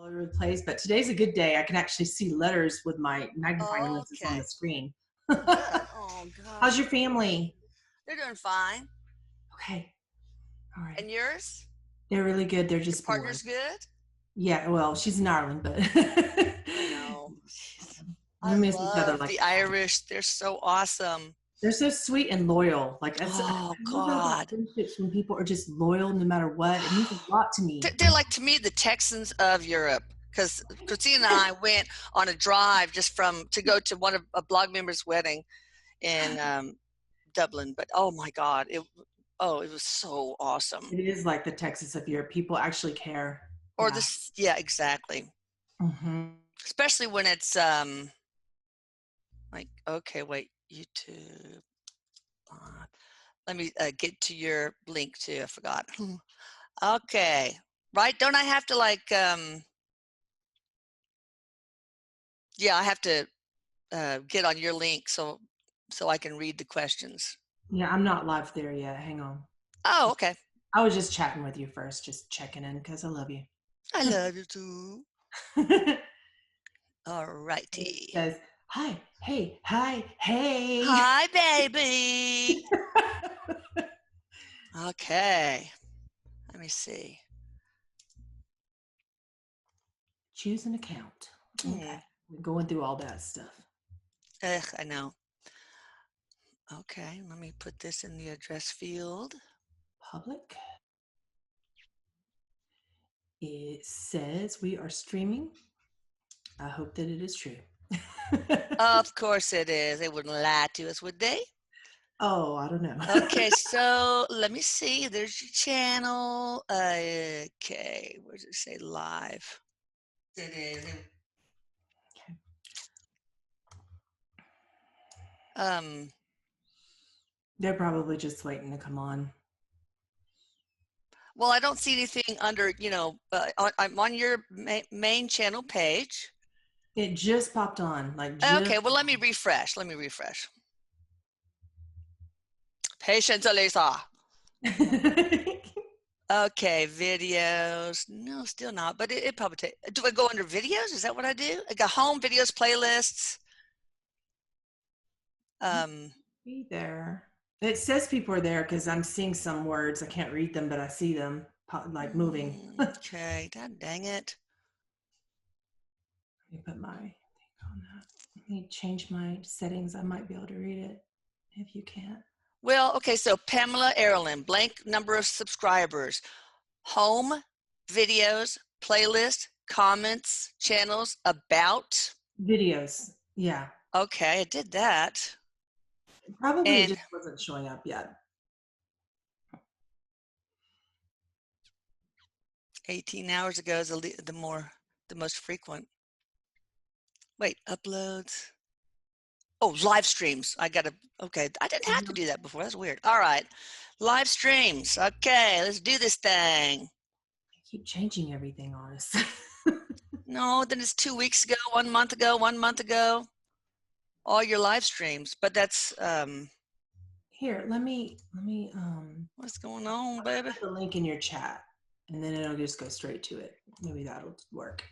all over the place, but today's a good day. I can actually see letters with my magnifying lenses on Okay. the screen. Good. Oh, How's God. your family? They're doing fine. Okay. All right. And yours? They're really good. They're Your just bored. partner's good? Yeah, well, she's in Ireland, but I know. we I miss each other love like the Irish. They're so awesome. they're so sweet and loyal. Like I Oh, love those God. friendships when people are just loyal no matter what. It means a lot to me. They're like, to me, the Texans of Europe. Because Christina and I went on a drive just to go to one of a blog member's wedding in Dublin. But oh my God, it was so awesome. It is like the Texas of Europe. People actually care. Or Yeah. this, yeah, exactly. Mm-hmm. Especially when it's like, okay, wait, YouTube. Let me get to your link too. I forgot. Okay, right? Don't I have to like? Yeah, I have to get on your link so I can read the questions. Yeah, I'm not live there yet. Hang on. Oh, okay. I was just chatting with you first, just checking in because I love you. I love you too. It All righty. says, hi, hey, hi, hey. Hi, baby. Okay. Let me see. Choose an account. Okay. We're going through all that stuff. Ugh, I know. Okay, let me put this in the address field. Public. It says we are streaming. I hope that it is true. Of course it is. They wouldn't lie to us, would they? Oh, I don't know. Okay, so let me see. There's your channel. Okay, where does it say live? It is. Okay. They're probably just waiting to come on. Well, I don't see anything under, I'm on your main channel page. It just popped on, like Okay, well, let me refresh. Patience, Elisa. Okay, videos. No, still not, but it probably takes. Do I go under videos? Is that what I do? I got home, videos, playlists. Be there. It says people are there because I'm seeing some words. I can't read them, but I see them like moving. Okay, dang it. Let me put my thing on that. Let me change my settings. I might be able to read it if you can't. Well, okay, so Pamela Erlin, blank number of subscribers, home, videos, playlist, comments, channels, about. Videos. Yeah. Okay, I did that. Probably it And just wasn't showing up yet. 18 hours ago is the most frequent. Wait, uploads. Oh, live streams. Okay, I didn't have to do that before. That's weird. All right, live streams. Okay, let's do this thing. I keep changing everything on us. No, then it's 2 weeks ago, 1 month ago, all your live streams. But that's, Here, let me, what's going on, baby? put the link in your chat and then it'll just go straight to it. Maybe that'll work.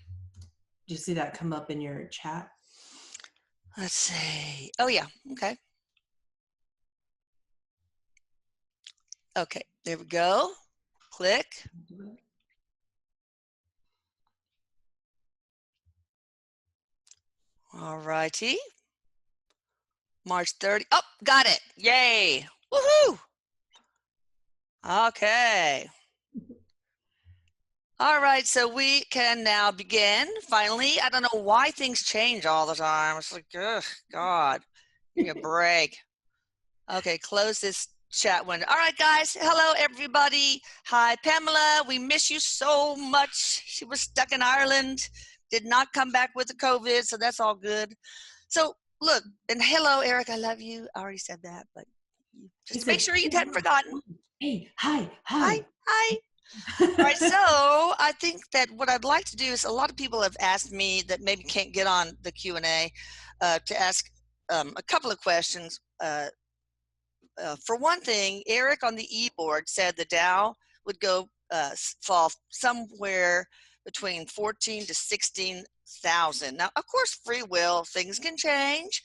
Do you see that come up in your chat? Let's see. Oh, yeah. Okay. Okay, there we go. Click. All righty. March 30. Oh, got it. Yay. Woohoo. Okay. All right, so we can now begin. Finally, I don't know why things change all the time. It's like, ugh, God, give me a break. Okay, close this chat window. All right, guys. Hello, everybody. Hi, Pamela. We miss you so much. She was stuck in Ireland, did not come back with the COVID, so that's all good. So, look, and hello, Erik. I love you. I already said that, but just to make sure you hadn't forgotten. Hey, hi. Hi. All right, so I think that what I'd like to do is, a lot of people have asked me that maybe can't get on the Q&A to ask a couple of questions. For one thing, Erik on the e-board said the Dow would go fall somewhere between 14 to 16,000. Now, of course, free will, things can change,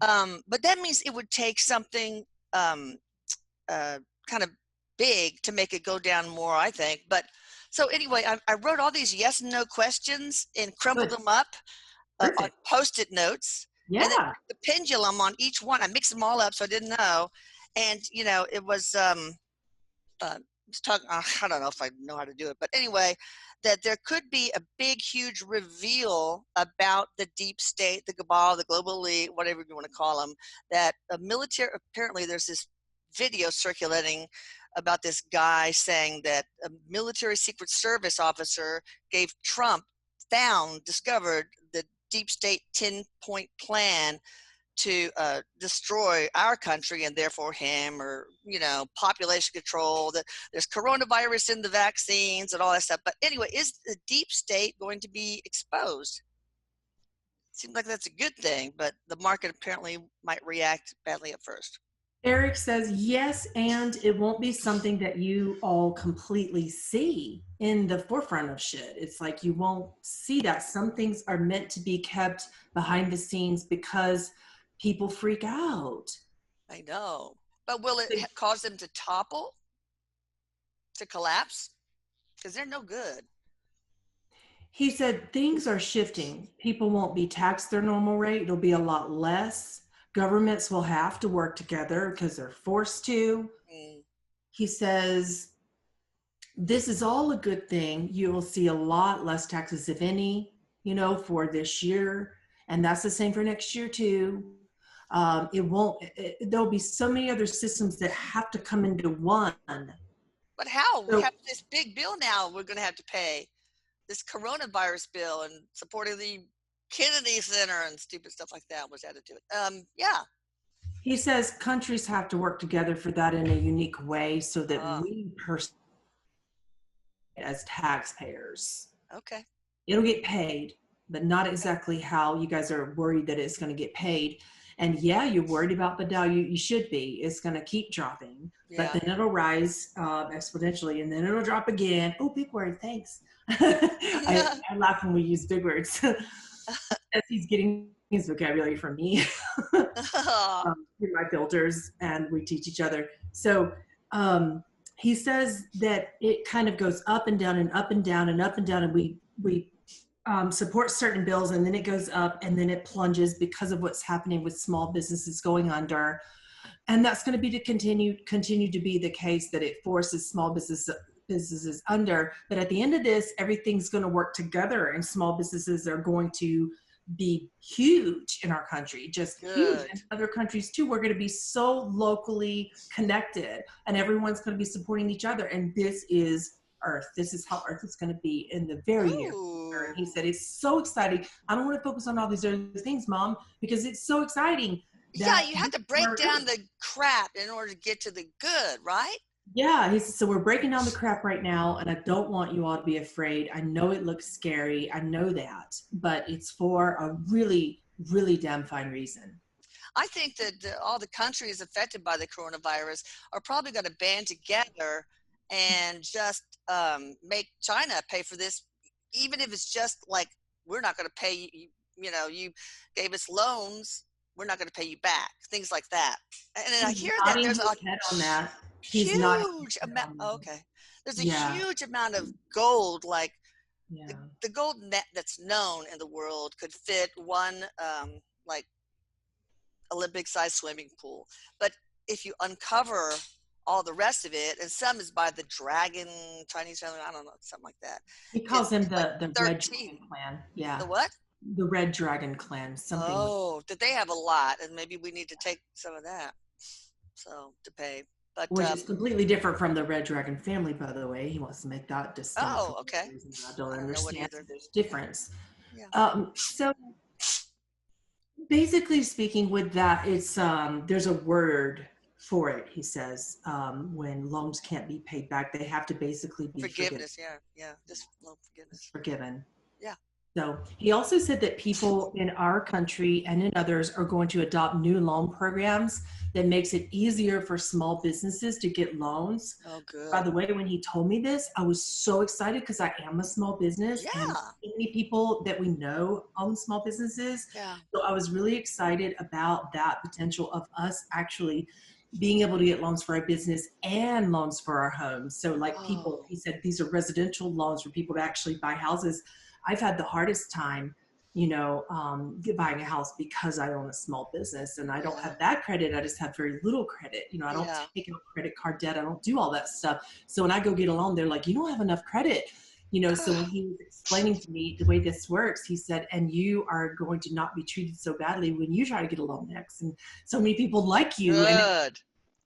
but that means it would take something kind of big to make it go down more, I think. But so anyway, I wrote all these yes and no questions and crumpled Good. them up on Perfect. Post-it notes, and then Yeah. the pendulum on each one. I mixed them all up, so I didn't know. And it was talking. I don't know if I know how to do it, but anyway, that there could be a big, huge reveal about the deep state, the cabal, the global elite, whatever you want to call them. That a military. Apparently, there's this video circulating about this guy saying that a military secret service officer gave Trump discovered the deep state 10-point plan to destroy our country and therefore him, or population control, that there's coronavirus in the vaccines and all that stuff. But anyway, is the deep state going to be exposed? Seems like that's a good thing, but the market apparently might react badly at first. Erik says yes, and it won't be something that you all completely see in the forefront of shit. It's like you won't see that. Some things are meant to be kept behind the scenes because people freak out. I know. But will it cause them to topple, to collapse? Because they're no good. He said things are shifting. People won't be taxed their normal rate. It'll be a lot less. Governments will have to work together because they're forced to. He says this is all a good thing. You will see a lot less taxes, if any, for this year. And that's the same for next year too. There'll be so many other systems that have to come into one. But how? So, we have this big bill now we're going to have to pay. This coronavirus bill and supporting the Kennedy Center and stupid stuff like that was added to it. Yeah. he says countries have to work together for that in a unique way so that we personally, as taxpayers, okay, it'll get paid, but not exactly how you guys are worried that it's going to get paid. And yeah, you're worried about the Dow. You should be. It's going to keep dropping, but then it'll rise exponentially, and then it'll drop again. Oh, big word, thanks. I laugh when we use big words. As he's getting his vocabulary from me through my filters, and we teach each other. So he says that it kind of goes up and down and up and down and up and down, and we support certain bills, and then it goes up, and then it plunges because of what's happening with small businesses going under. And that's going to be to continue to be the case, that it forces small businesses under. But at the end of this, everything's going to work together, and small businesses are going to be huge in our country, just huge. In other countries too, we're going to be so locally connected, and everyone's going to be supporting each other. And this is Earth. This is how Earth is going to be in the very near future. And he said, it's so exciting. I don't want to focus on all these other things, Mom, because it's so exciting. Yeah, you have to break down the crap in order to get to the good, right? Yeah, he said, so we're breaking down the crap right now, and I don't want you all to be afraid. I know it looks scary. I know that, but it's for a really, really damn fine reason. I think that all the countries affected by the coronavirus are probably going to band together and just make China pay for this, even if it's just like, we're not going to pay you, you gave us loans, we're not going to pay you back, things like that. And I hear that there's a huge amount. Okay, there's a huge amount of gold, like the gold net that's known in the world could fit one like Olympic-sized swimming pool. But if you uncover all the rest of it, and some is by the dragon, Chinese family, I don't know, something like that. He calls them the Red Dragon Clan. Yeah. The what? The Red Dragon Clan. Something. Oh, that they have a lot, and maybe we need to take some of that, so to pay. But which is completely different from the Red Dragon family, by the way. He wants to make that distinct. Oh, okay. I don't understand. There's difference. Yeah. So basically speaking, with that, it's there's a word for it. He says when loans can't be paid back, they have to basically be forgiveness. Yeah, just loan forgiveness. Forgiven. Yeah. So he also said that people in our country and in others are going to adopt new loan programs that makes it easier for small businesses to get loans. Oh, By good. the way, when he told me this, I was so excited because I am a small business and Yeah. so many people that we know own small businesses. Yeah. So I was really excited about that potential of us actually being able to get loans for our business and loans for our homes. So like people, Oh, he said, these are residential loans for people to actually buy houses. I've had the hardest time, buying a house because I own a small business and I don't yeah. have that credit. I just have very little credit. I don't Yeah. take out credit card debt. I don't do all that stuff. So when I go get a loan, they're like, you don't have enough credit. So when he was explaining to me the way this works, he said, and you are going to not be treated so badly when you try to get a loan next. And so many people like you. And Good.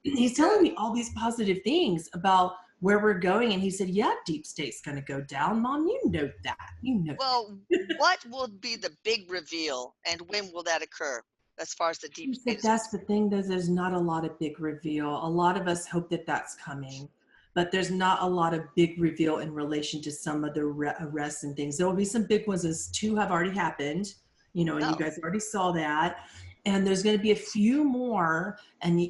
he's telling Good. me all these positive things about where we're going. And he said, yeah, deep state's going to go down. Mom, you know that. You know Well, what will be the big reveal and when will that occur as far as the deep He state said is that's the concerned? thing, there's not a lot of big reveal. A lot of us hope that that's coming, but there's not a lot of big reveal in relation to some of the arrests and things. There will be some big ones, as two have already happened, and you Oh, guys already saw that. And there's going to be a few more,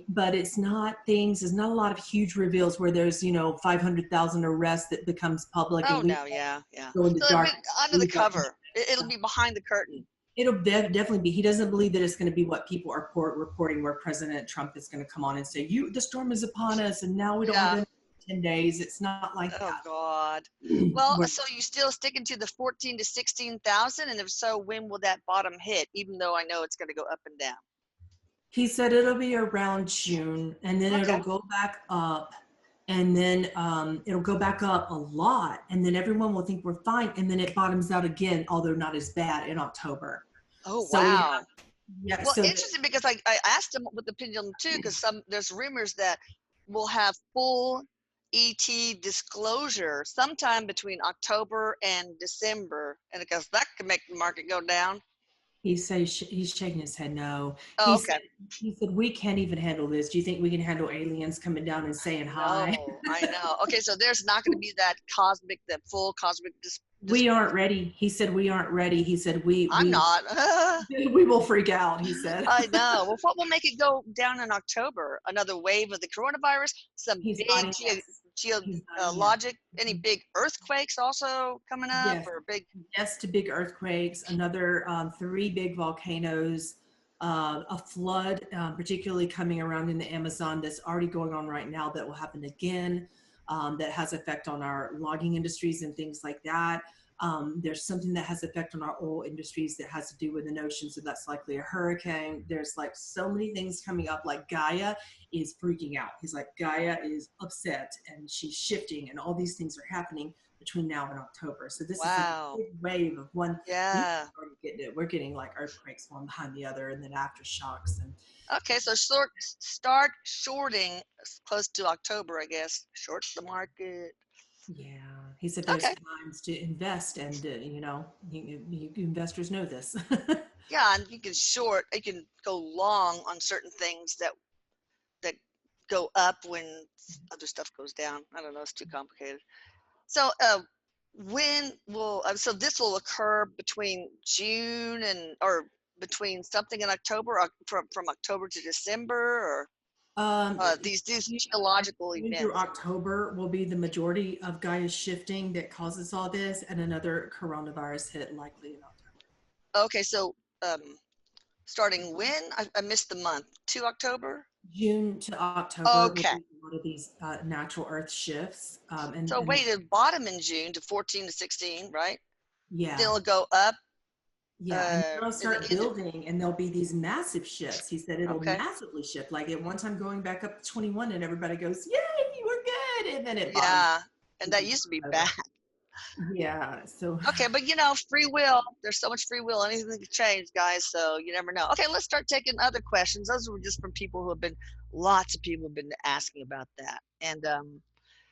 but it's not things. There's not a lot of huge reveals where there's 500,000 arrests that becomes public, oh and we no, yeah, yeah. go in the So it'll dark. be under the cover. It'll be behind the curtain. It'll definitely be. He doesn't believe that it's going to be what people are reporting, where President Trump is going to come on and say, the storm is upon us and now we don't have Yeah. any 10 days. It's not like Oh that. God. Well, so you still sticking to the 14 to 16,000, and if so, when will that bottom hit? Even though I know it's going to go up and down. He said it'll be around June and then it'll Okay. go back up, and then it'll go back up a lot, and then everyone will think we're fine, and then it bottoms out again, although not as bad, in October. Oh So we have, wow. yeah, Well, so that interesting because I asked him with the pendulum too, because there's rumors that we'll have full ET disclosure sometime between October and December, and because that could make the market go down. he's shaking his head no. Oh, He said okay. he said we can't even handle this. Do you think we can handle aliens coming down and saying hi? No, I know. Okay, so there's not going to be that full cosmic We aren't disclosure. ready. He said we aren't ready. He said we I'm we not. we will freak out, he said. I know. Well, what will make it go down in October? Another wave of the coronavirus? Some He's big nodding yes. He's nodding yes. geologic? Any big earthquakes also coming up, Yes. or big? Yes to big earthquakes, another 3 big volcanoes, a flood, particularly coming around in the Amazon that's already going on right now that will happen again, that has effect on our logging industries and things like that. There's something that has effect on our oil industries that has to do with an ocean, so that's likely a hurricane. There's like so many things coming up, like Gaia is freaking out. He's like, Gaia is upset and she's shifting and all these things are happening between now and October. So this is a Wow. big wave of one. We Yeah. already getting it. We're getting like earthquakes one behind the other, and then aftershocks. And Okay, so start shorting close to October, I guess. Short the market. yeah, he said there's Okay. times to invest, and investors know this. Yeah, and you can go long on certain things that go up when other stuff goes down. I don't know, it's too complicated. So, so this will occur between June or between something in October, or from October to December, or um, these I geological think through events. October will be the majority of Gaia's shifting that causes all this, and another coronavirus hit likely in October. Okay, so starting when? I missed the month. To October? June to October will Okay. be a lot of these natural Earth shifts, So and wait, it bottom in June to 14 to 16, right? Then yeah. it'll go up Yeah, and then it'll in the start end. building and there'll be these massive shifts. He said it'll Okay. massively shift. Like at one time going back up to 21 and everybody goes, yay, we're good. And then it bottoms. Yeah. And that used to be bad. Yeah. So Okay, but free will. There's so much free will. Anything can change, guys. So you never know. Okay, let's start taking other questions. Those were just from people who have been, lots of people have been asking about that. And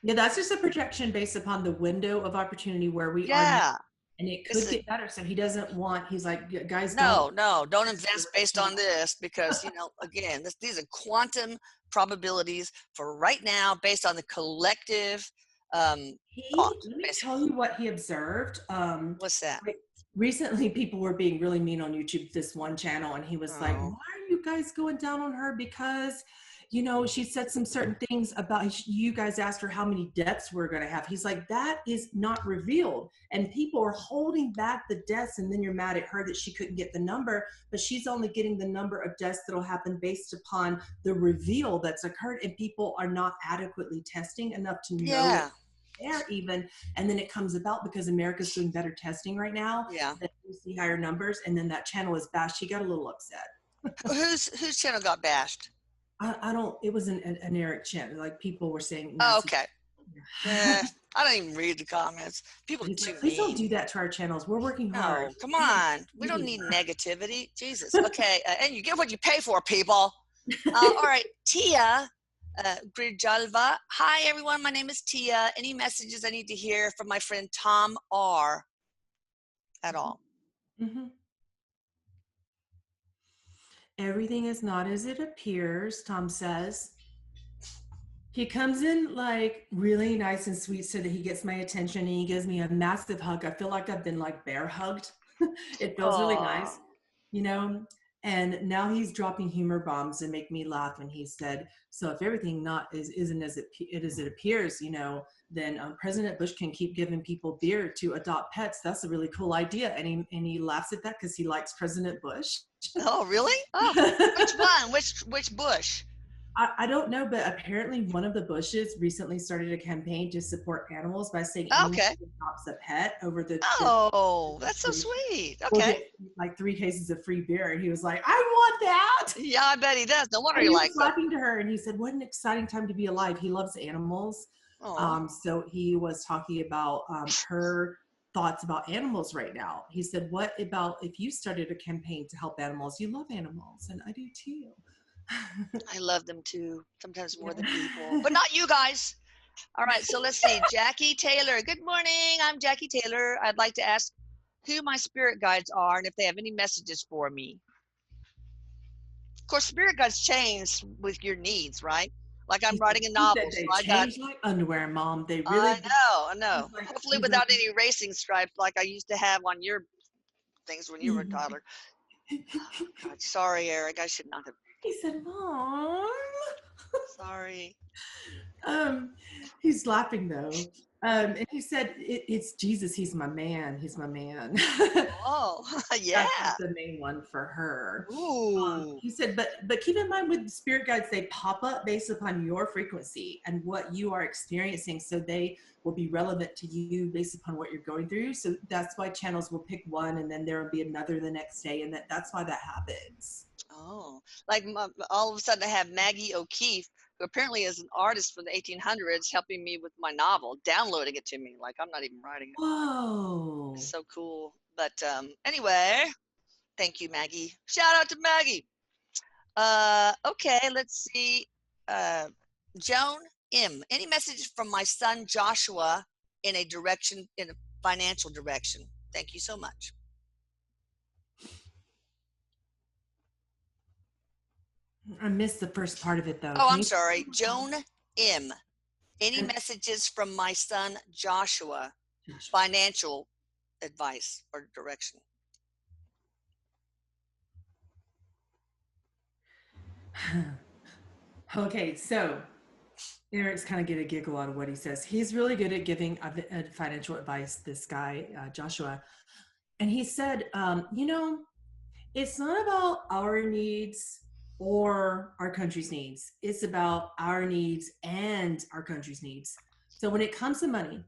yeah, that's just a projection based upon the window of opportunity where we are now. yeah, And it it's could get better. So he doesn't want, he's like, guys, no, don't no, don't invest based on this because again, these are quantum probabilities for right now based on the collective He, thought, let me tell basically. you what he observed. What's that? recently people were being really mean on YouTube, this one channel, and he was like, Oh. why are you guys going down on her? Because, you know, she said some certain things about, you guys asked her how many deaths we're going to have. He's like, that is not revealed. And people are holding back the deaths. And then you're mad at her that she couldn't get the number, but she's only getting the number of deaths that'll happen based upon the reveal that's occurred. And people are not adequately testing enough to know Yeah. there even. And then it comes about because America's doing better testing right now, Yeah. that you see higher numbers, and then that channel is bashed. She got a little upset. Whose channel got bashed? I don't, it was an Erik channel. Like people were saying Oh, nasty. okay. I don't even read the comments. People are He's too like, please don't mean. do that to our channels. We're working hard. No, come on. We don't need negativity. Jesus. Okay. And you get what you pay for, people. All right. Tia Grijalva. Hi, everyone. My name is Tia. Any messages I need to hear from my friend Tom R. at all? Mm-hmm. Everything is not as it appears, Tom says. He comes in like really nice and sweet so that he gets my attention, and he gives me a massive hug. I feel like I've been like bear hugged. It feels really nice, you know. And now he's dropping humor bombs and make me laugh. And he said, so if everything isn't as it appears, you know, then President Bush can keep giving people beer to adopt pets. That's a really cool idea. And he laughs at that because he likes President Bush. Oh, really? Oh, which one? Which Bush? I don't know, but apparently one of the Bushes recently started a campaign to support animals by saying Oh, anyone okay. who adopts a pet over the Oh, that's so sweet. will Okay. get like 3 cases of free beer. And he was like, I want that. Yeah, I bet he does. No wonder And he he was likes it. laughing to her, and he said, what an exciting time to be alive. He loves animals. Oh. So he was talking about her thoughts about animals right now. He said, what about if you started a campaign to help animals? You love animals, and I do too. I love them too, sometimes more than people, but not you guys. All right, so let's see. Jackie Taylor. Good morning. I'm Jackie Taylor. I'd like to ask who my spirit guides are and if they have any messages for me. Of course, spirit guides change with your needs, right? Like I'm writing a He novel, said so they I got. changed like underwear, Mom. They really. I know. Hopefully, without any racing stripes like I used to have on your things when you were a toddler. Oh, God, sorry, Eric. I should not have. He said, Mom. Sorry. He's laughing though. And he said, it's Jesus. He's my man. He's my man. Oh, yeah. That's the main one for her. Ooh. He said, but keep in mind with spirit guides, they pop up based upon your frequency and what you are experiencing. So they will be relevant to you based upon what you're going through. So that's why channels will pick one, and then there will be another the next day. And that's why that happens. Oh, like all of a sudden I have Maggie O'Keefe, who apparently is an artist from the 1800s, helping me with my novel, downloading it to me. Like I'm not even writing it. Whoa. It's so cool. But anyway, thank you, Maggie. Shout out to Maggie. Okay, let's see. Joan M. Any message from my son Joshua in a financial direction? Thank you so much. I missed the first part of it though. Oh, I'm sorry. Joan M. Any messages from my son Joshua? Financial advice or direction? Okay, so Eric's kind of get a giggle out of what he says. He's really good at giving financial advice, this guy, Joshua. And he said, you know, it's not about our needs or our country's needs. It's about our needs and our country's needs. So when it comes to money,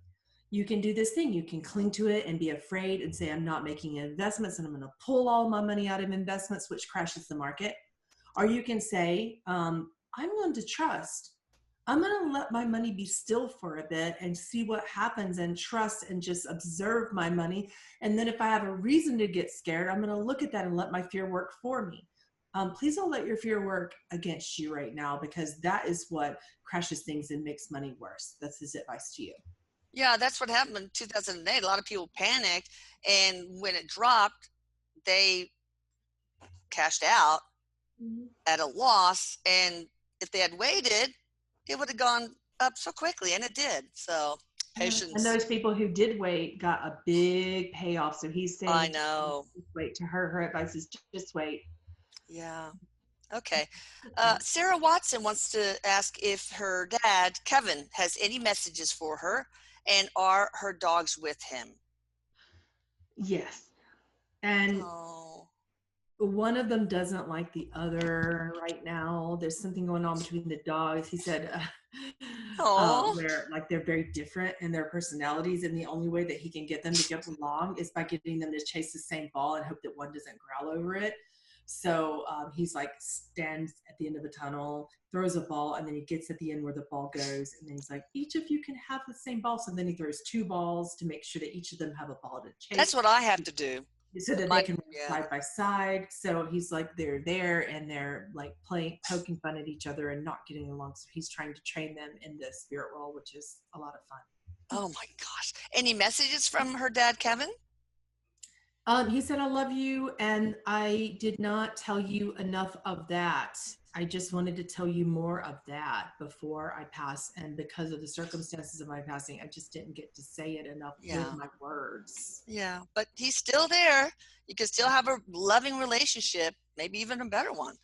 you can do this thing. You can cling to it and be afraid and say, I'm not making investments and I'm going to pull all my money out of investments, which crashes the market. Or you can say, I'm going to trust. I'm going to let my money be still for a bit and see what happens and trust and just observe my money. And then if I have a reason to get scared, I'm going to look at that and let my fear work for me. Please don't let your fear work against you right now, because that is what crashes things and makes money worse. That's his advice to you. Yeah, that's what happened in 2008. A lot of people panicked, and when it dropped, they cashed out at a loss. And if they had waited, it would have gone up so quickly, and it did. So And Patience. those people who did wait got a big payoff. So he's I saying, know. just wait to her. Her advice is just wait. Yeah. Okay. Sarah Watson wants to ask if her dad, Kevin, has any messages for her, and are her dogs with him? Yes. And Oh. one of them doesn't like the other right now. There's something going on between the dogs. He said, Oh. where like they're very different in their personalities, and the only way that he can get them to get along is by getting them to chase the same ball and hope that one doesn't growl over it. So he's like stands at the end of the tunnel, throws a ball, and then he gets at the end where the ball goes, and then he's like, each of you can have the same ball. So then he throws two balls to make sure that each of them have a ball to That's chase, what I have to do. so that they My, can run yeah. side by side. So he's like, they're there and they're like playing, poking fun at each other and not getting along. So he's trying to train them in the spirit role, which is a lot of fun. Oh my gosh. Any messages from her dad, Kevin? He said, I love you. And I did not tell you enough of that. I just wanted to tell you more of that before I pass. And because of the circumstances of my passing, I just didn't get to say it enough with my words. Yeah. But he's still there. You can still have a loving relationship, maybe even a better one.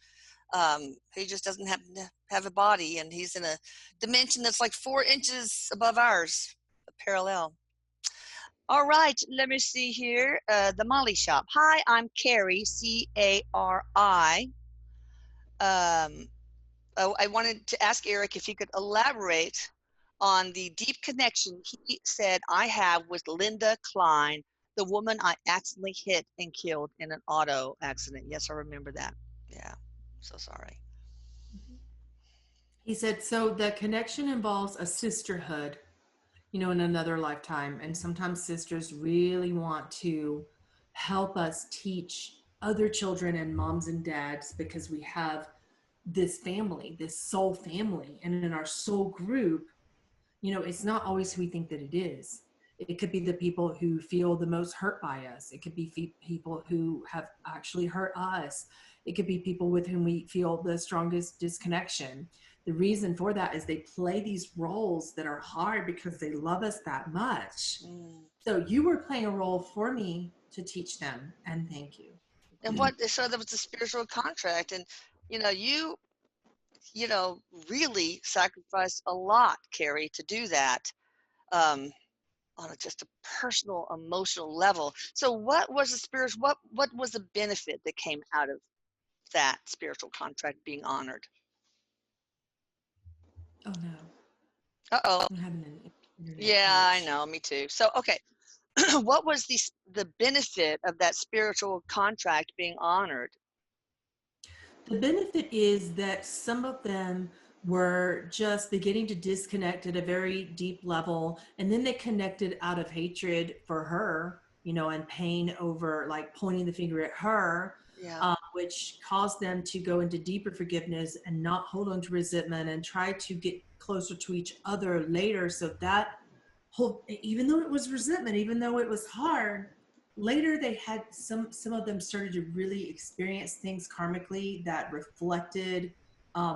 He just doesn't happen to have a body, and he's in a dimension that's like 4 inches above ours, parallel. All right, let me see here. The Molly Shop. Hi, I'm Carrie, C-A-R-I. I wanted to ask Erik if he could elaborate on the deep connection he said I have with Linda Klein, the woman I accidentally hit and killed in an auto accident. Yes, I remember that. Yeah, so sorry. He said, so the connection involves a sisterhood, you know, in another lifetime. And sometimes sisters really want to help us teach other children and moms and dads, because we have this family, this soul family. And in our soul group, you know, it's not always who we think that it is. It could be the people who feel the most hurt by us. It could be people who have actually hurt us. It could be people with whom we feel the strongest disconnection. The reason for that is they play these roles that are hard because they love us that much. So you were playing a role for me to teach them, and thank you. And so that was a spiritual contract. And, you know, you know, really sacrificed a lot, Carrie, to do that. On just a personal, emotional level. So what was the spiritual, what was the benefit that came out of that spiritual contract being honored? Oh no. Uh-oh. I'm having an internet Yeah, I glitch. know, me too. So, okay. What was the benefit of that spiritual contract being honored? The benefit is that some of them were just beginning to disconnect at a very deep level, and then they connected out of hatred for her, you know, and pain over like pointing the finger at her, Yeah. which caused them to go into deeper forgiveness and not hold on to resentment and try to get closer to each other later. So that whole, even though it was resentment, even though it was hard, later they had some of them started to really experience things karmically that reflected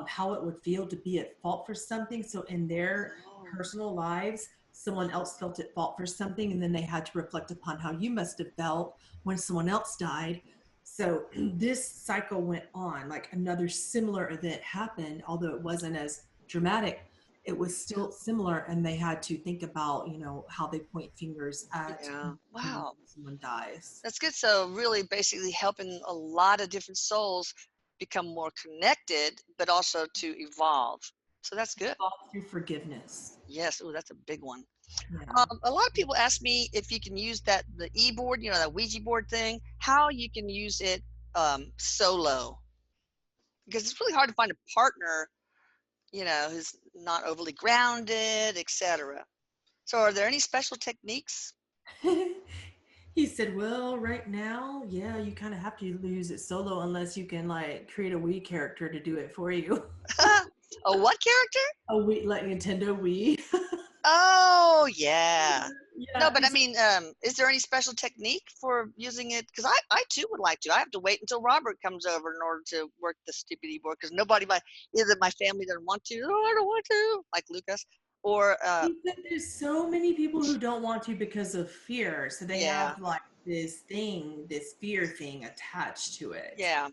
how it would feel to be at fault for something. So in their personal lives, someone else felt at fault for something, and then they had to reflect upon how you must have felt when someone else died. So this cycle went on, like another similar event happened, although it wasn't as dramatic, it was still similar, and they had to think about, you know, how they point fingers at Yeah. Wow. someone dies. That's good. So really basically helping a lot of different souls become more connected, but also to evolve. So that's good. All through forgiveness. Yes. Oh, that's a big one. Yeah. A lot of people ask me if you can use the e-board, you know, that Ouija board thing, how you can use it solo, because it's really hard to find a partner, you know, who's not overly grounded, etc. So are there any special techniques? He said, well, right now, yeah, you kind of have to use it solo unless you can like create a Wii character to do it for you. A what character? A Wii, like Nintendo Wii. Oh, yeah. No, Yeah. but I mean, is there any special technique for using it? Because I too would like to. I have to wait until Robert comes over in order to work the stupid e-board, because nobody, either my family doesn't want to, oh, I don't want to, like Lucas. Or There's so many people who don't want to because of fear. So they yeah, have like this thing, this fear thing attached to it. yeah,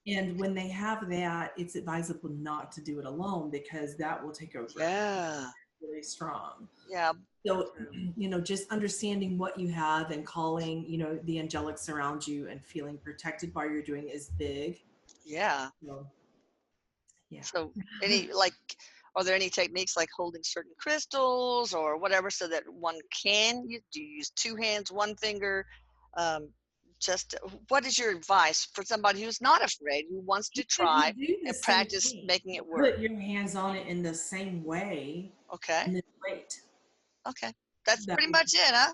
And when they have that, it's advisable not to do it alone because that will take over yeah, really strong. yeah. So, True. just understanding what you have and calling, the angelics around you and feeling protected while you're doing is big. Yeah. So, yeah. So any like, are there any techniques like holding certain crystals or whatever so that one can, do you use two hands, one finger? Um, just what is your advice for somebody who's not afraid, who wants to try You do the and same practice thing. making You it work? put your hands on it in the same way Okay. and then wait. Okay. That's That pretty much it, huh?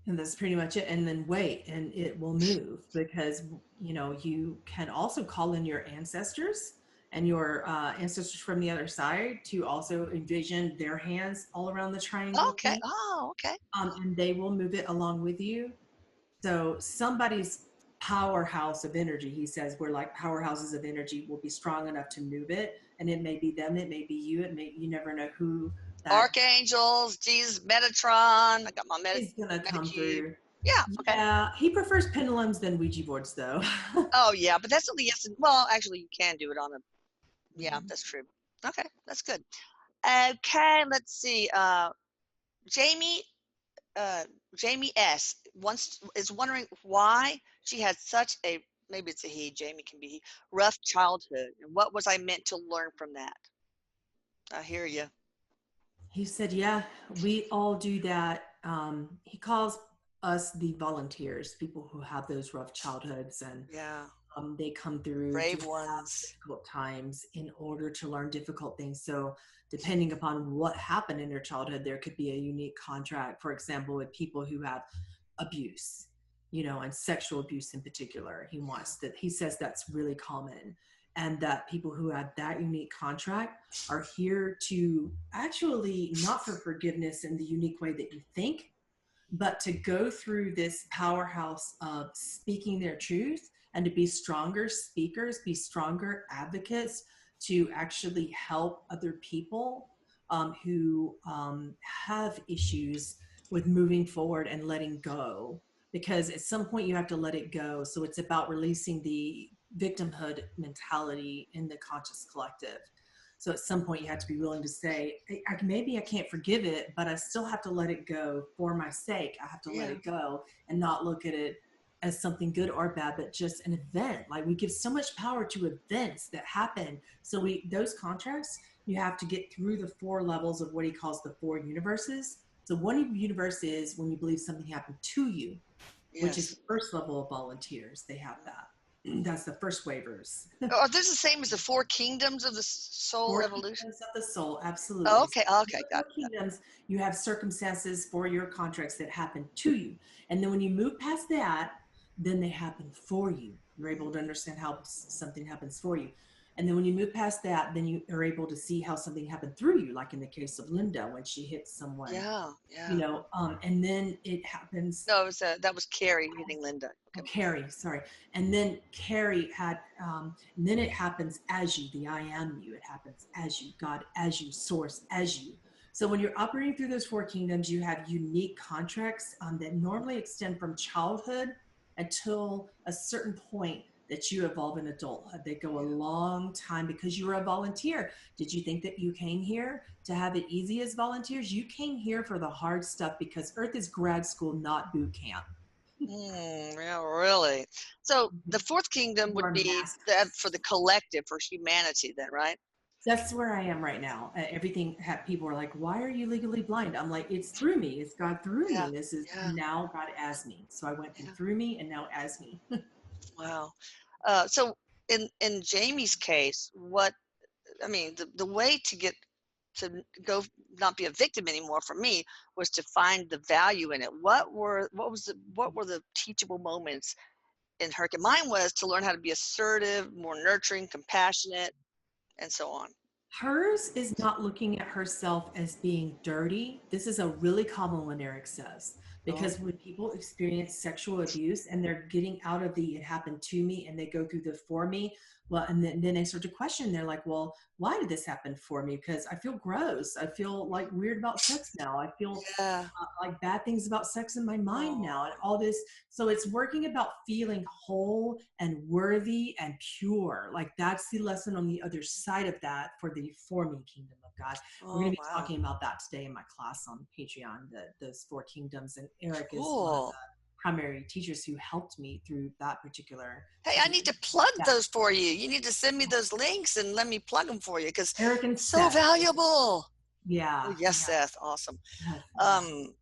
And that's pretty much it. And then wait, and it will move because, you can also call in your ancestors and your ancestors from the other side to also envision their hands all around the triangle Okay. thing. Oh, okay. And they will move it along with you. So somebody's powerhouse of energy, he says, we're like powerhouses of energy, will be strong enough to move it. And it may be them, it may be you, you never know who that Archangels, Jesus, Metatron. I got my is gonna come Metacube. through. Yeah. Okay. Yeah, he prefers pendulums than Ouija boards, though. Oh, yeah, but that's only yes. Well, actually, you can do it on a. Yeah, that's true. Okay, that's good. Okay, let's see. Jamie, uh, Jamie S. wants is wondering why she had such a, maybe it's a he. Jamie can be he, rough childhood, and what was I meant to learn from that? I hear you. He said, yeah, we all do that. He calls us the volunteers, people who have those rough childhoods, and Yeah, they come through to brave have ones. difficult times in order to learn difficult things. So, depending upon what happened in their childhood, there could be a unique contract. For example, with people who have abuse, and sexual abuse in particular, he says that's really common, and that people who had that unique contract are here to actually not for forgiveness in the unique way that you think, but to go through this powerhouse of speaking their truth and to be stronger speakers, be stronger advocates to actually help other people who have issues with moving forward and letting go. Because at some point you have to let it go. So it's about releasing the victimhood mentality in the conscious collective. So at some point, you have to be willing to say, maybe I can't forgive it, but I still have to let it go for my sake. I have to let Yeah. it go and not look at it as something good or bad, but just an event. Like we give so much power to events that happen. So those contracts, you have to get through the 4 levels of what he calls the 4 universes. So one universe is when you believe something happened to you, which is the Yes. first level of volunteers. They have that. That's the first waivers. Are this the same as the four kingdoms of the soul 4 evolution? kingdoms of the soul, Oh, absolutely. So okay, in okay, the got 4 it. kingdoms, you have circumstances for your contracts that happen to you. And then when you move past that, then they happen for you. You're able to understand how something happens for you. And then when you move past that, then you are able to see how something happened through you, like in the case of Linda when she hit someone, Yeah, yeah. and then it happens. No, it was that was Carrie hitting Linda. Oh, Okay. Carrie, sorry. And then Carrie had, and then it happens as you, the I am you. It happens as you, God as you, source as you. So when you're operating through those 4 kingdoms, you have unique contracts that normally extend from childhood until a certain point that you evolve in adulthood. They go a long time because you were a volunteer. Did you think that you came here to have it easy as volunteers? You came here for the hard stuff because Earth is grad school, not boot camp. Yeah, really. So the fourth kingdom You would are be that for masters. the collective, for humanity, then, right? That's where I am right now. Everything people are like, why are you legally blind? I'm like, it's through me. It's God through Yeah, me. This is yeah, now God as me. So I went from yeah. through me and now as me. Wow. So in Jamie's case, what I mean, the way to get to go not be a victim anymore for me was to find the value in it. What were the teachable moments in her? Mine was to learn how to be assertive, more nurturing, compassionate, and so on. Hers is not looking at herself as being dirty. This is a really common one, Erik says, Oh, because when people experience sexual abuse and they're getting out of the it happened to me and they go through the for me, Well, and then they start to question. They're like, well, why did this happen for me? Because I feel gross. I feel like weird about sex now. I feel Yeah. like bad things about sex in my mind now, and Oh, all this. So it's working about feeling whole and worthy and pure. Like that's the lesson on the other side of that for the for me kingdom of God. We're going oh, to be wow. talking about that today in my class on Patreon, those four kingdoms. And Erik is one of Cool. the primary teachers who helped me through that particular. Hey, I need to plug Yeah, those for you. You need to send me those links and let me plug them for you because Erik and so Seth. valuable. Oh, Yeah, yes, yeah, Seth. Awesome. yes, Um,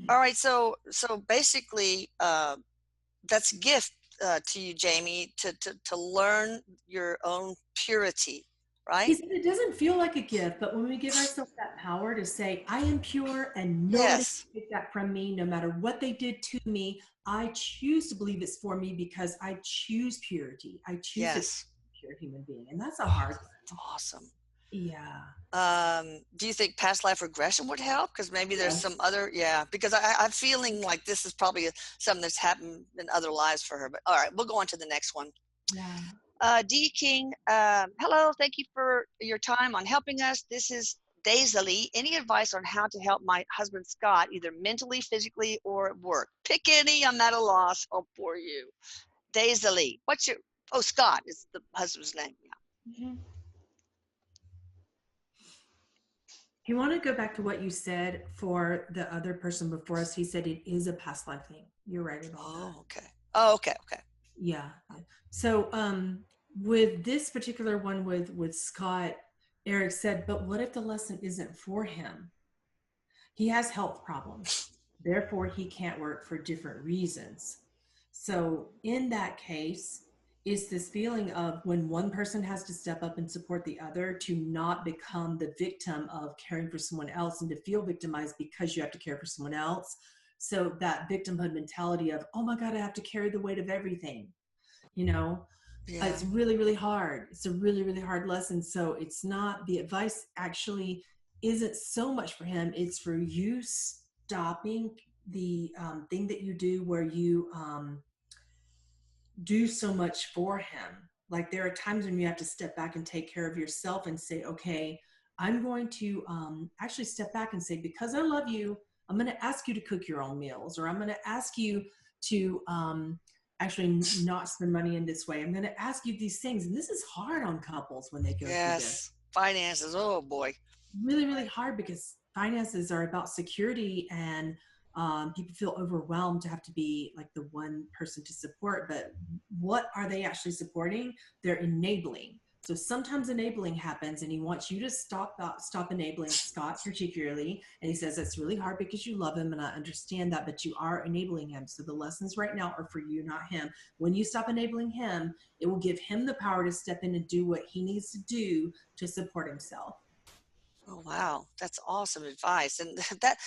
all right. So basically, that's a gift to you, Jamie, to learn your own purity, He right? said it doesn't feel like a gift, but when we give ourselves that power to say, I am pure and nobody Yes. can take that from me, no matter what they did to me, I choose to believe it's for me because I choose purity. I choose to be Yes. a pure human being. And that's a Oh, hard that's one. awesome. Yeah. Do you think past life regression would help? Because maybe there's some Yes. other, yeah, because I'm feeling like this is probably something that's happened in other lives for her. But all right, we'll go on to the next one. Yeah. D. King, hello, thank you for your time on helping us. This is Daisily. Any advice on how to help my husband Scott, either mentally, physically, or at work? Pick any, I'm at a loss. Oh, poor you. Daisily, what's your, oh, Scott is the husband's name. Yeah. Mhm. You want to go back to what you said for the other person before us? He said it is a past life thing. You're right about that. Oh, okay. Oh, okay, okay. Yeah. So with this particular one with Scott, Erik said, but what if the lesson isn't for him? He has health problems. Therefore, he can't work for different reasons. So in that case, it's this feeling of when one person has to step up and support the other to not become the victim of caring for someone else and to feel victimized because you have to care for someone else. So that victimhood mentality of, oh my God, I have to carry the weight of everything, you know, Yeah. it's really, really hard. It's a really, really hard lesson. So it's not, the advice actually isn't so much for him. It's for you stopping the thing that you do where you do so much for him. Like there are times when you have to step back and take care of yourself and say, okay, I'm going to actually step back and say, because I love you, I'm going to ask you to cook your own meals, or I'm going to ask you to actually not spend money in this way. I'm going to ask you these things. And this is hard on couples when they go through this. Yes. Finances. Oh boy. Really, really hard because finances are about security, and people feel overwhelmed to have to be like the one person to support. But what are they actually supporting? They're enabling. So sometimes enabling happens, and he wants you to stop enabling Scott particularly. And he says it's really hard because you love him, and I understand that, but you are enabling him. So the lessons right now are for you, not him. When you stop enabling him, it will give him the power to step in and do what he needs to do to support himself. Oh wow, that's awesome advice. And that,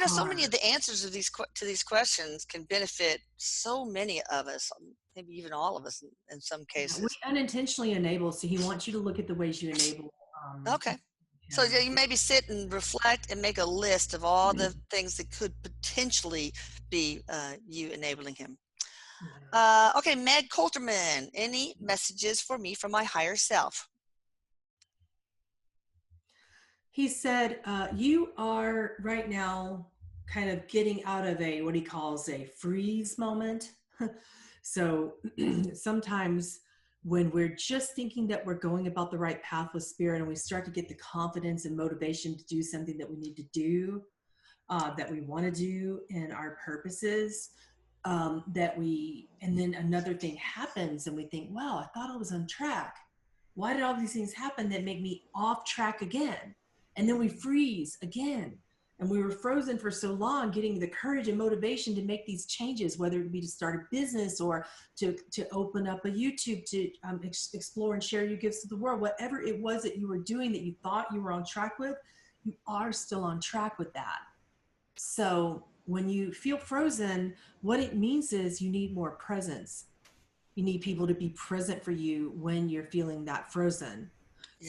so many of Hard. the answers of to these questions can benefit so many of us, maybe even all of us in some Yeah, we cases. unintentionally enable, so he wants you to look at the ways you enable Okay. So him. you maybe sit and reflect and make a list of all the things that could potentially be you enabling him. Yeah. Okay, Meg Coulterman, any messages for me from my higher self? He said, you are right now kind of getting out of a, what he calls a freeze moment. So sometimes when we're just thinking that we're going about the right path with spirit and we start to get the confidence and motivation to do something that we need to do, that we want to do in our purposes, and then another thing happens and we think, wow, I thought I was on track. Why did all these things happen that make me off track again? And then we freeze again. And we were frozen for so long, getting the courage and motivation to make these changes, whether it be to start a business or to open up a YouTube to explore and share your gifts to the world. Whatever it was that you were doing that you thought you were on track with, you are still on track with that. So when you feel frozen, what it means is you need more presence. You need people to be present for you when you're feeling that frozen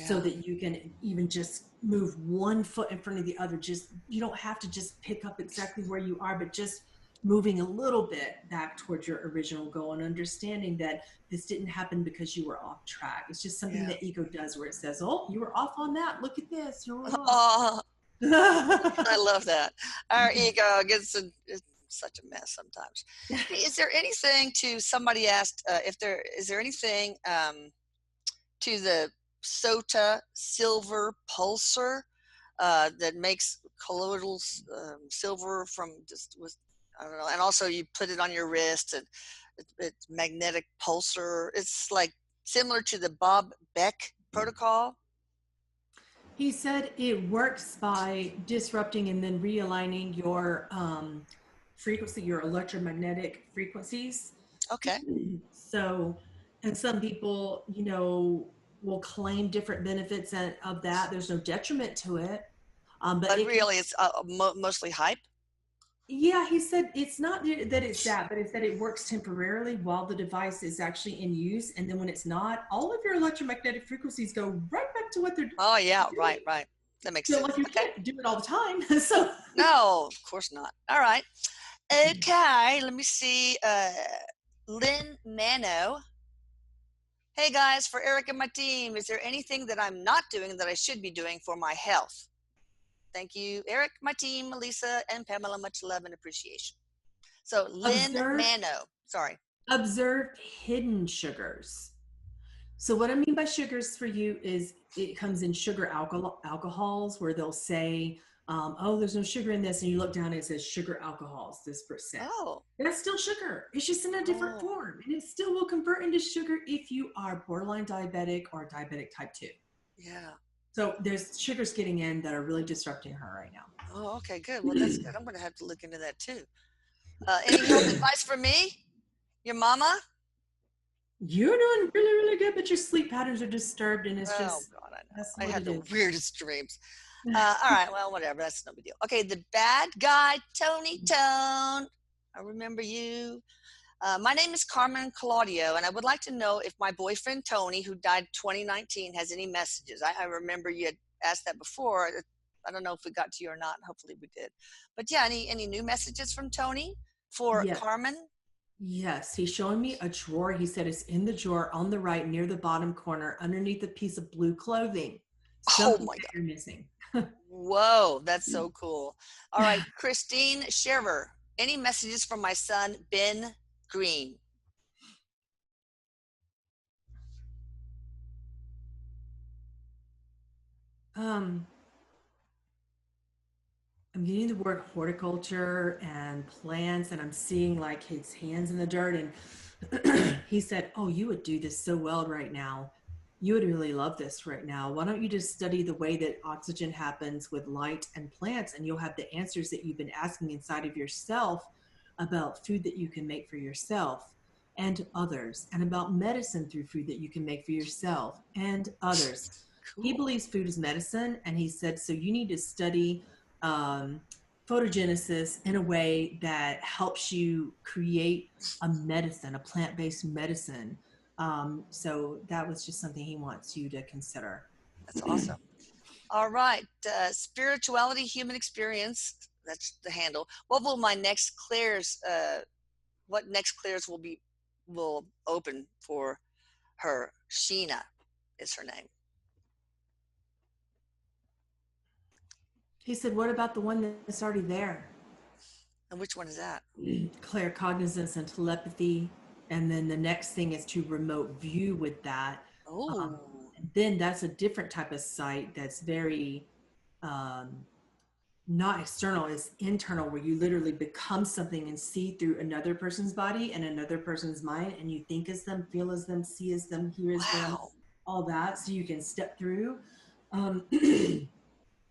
so Yeah. that you can even just move one foot in front of the other. Just, you don't have to just pick up exactly where you are, but just moving a little bit back towards your original goal and understanding that this didn't happen because you were off track. It's just something Yeah. that ego does where it says, oh, you were off on that. Look at this. You're off. Oh, I love that. Our ego gets it's such a mess sometimes. Hey, is there anything to somebody asked if there is there anything to the SOTA silver pulsar that makes colloidal silver from just with I don't know, and also you put it on your wrist and it's magnetic pulsar. It's like similar to the Bob Beck protocol. He said it works by disrupting and then realigning your frequency, your electromagnetic frequencies. Okay. So, and some people, will claim different benefits of that. There's no detriment to it. But But it can, really, it's mostly hype. yeah, he said it's not that it's that, but it's that it works temporarily while the device is actually in use. And then when it's not, all of your electromagnetic frequencies go right back to what they're Oh yeah, doing. right. That makes So, sense. like, you Okay. can't do it all the time. So, No, of course not. All right. Okay, let me see. Lynn Mano. Hey guys, for Eric and my team, is there anything that I'm not doing that I should be doing for my health? Thank you, Eric, my team, Melissa, and Pamela. Much love and appreciation. So Lynn observe Mano. Sorry. observe hidden sugars. So what I mean by sugars for you is it comes in sugar alcohols where they'll say, oh, there's no sugar in this. And you look down and it says sugar alcohols, this percent. Oh. That's still sugar. It's just in a different Oh. form. And it still will convert into sugar if you are borderline diabetic or diabetic type 2. Yeah. So there's sugars getting in that are really disrupting her right now. Oh, okay, good. Well, that's good. I'm going to have to look into that too. Any health advice for me? Your mama? You're doing really, really good, but your sleep patterns are disturbed, and it's Oh just, God, I know. that's I what have it the is. weirdest dreams. All right, well, whatever. That's no big deal. Okay, the bad guy, Tony Tone. I remember you. My name is Carmen Claudio, and I would like to know if my boyfriend Tony, who died 2019, has any messages. I remember you had asked that before. I don't know if we got to you or not. Hopefully we did. But yeah, any new messages from Tony for Yes. Carmen? Yes, he's showing me a drawer. He said it's in the drawer on the right near the bottom corner underneath a piece of blue clothing. Oh Something my that God. you're missing. Whoa, that's so cool. All right, Christine Shearer. Any messages from my son, Ben Green? um, I'm getting the word horticulture and plants, and I'm seeing like his hands in the dirt. And he said, oh, you would do this so well right now. You would really love this right now. Why don't you just study the way that oxygen happens with light and plants, and you'll have the answers that you've been asking inside of yourself about food that you can make for yourself and others, and about medicine through food that you can make for yourself and others. He Cool. believes food is medicine, and he said, so you need to study um, photogenesis in a way that helps you create a medicine, a plant-based medicine. So that was just something he wants you to consider. That's awesome. All right, spirituality, human experience. That's the handle. What will my next clears? What next clears will open for her? Sheena is her name. He said, what about the one that's already there? And which one is that? Claircognizance and telepathy. And then the next thing is to remote view with that. Oh, Then that's a different type of sight that's very not external, is internal, where you literally become something and see through another person's body and another person's mind, and you think as them, feel as them, see as them, hear as them, wow. all that, so you can step through.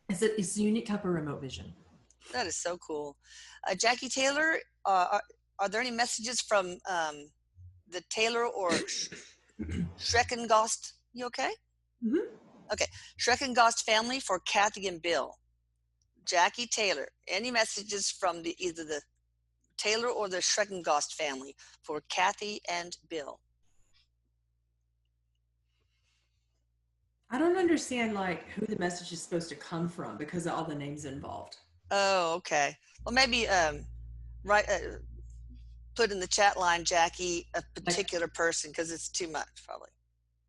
It's a unique type of remote vision. That is so cool. Jackie Taylor, are there any messages from the Taylor or Schreckengost? You okay? Mm-hmm. Okay. Schreckengost family for Kathy and Bill. Jackie Taylor, any messages from either the Taylor or the Schreckengost family for Kathy and Bill? I don't understand like who the message is supposed to come from because of all the names involved. Oh, okay. Well, maybe Right. Put in the chat line, Jackie, a Like, particular person, because it's too much, probably.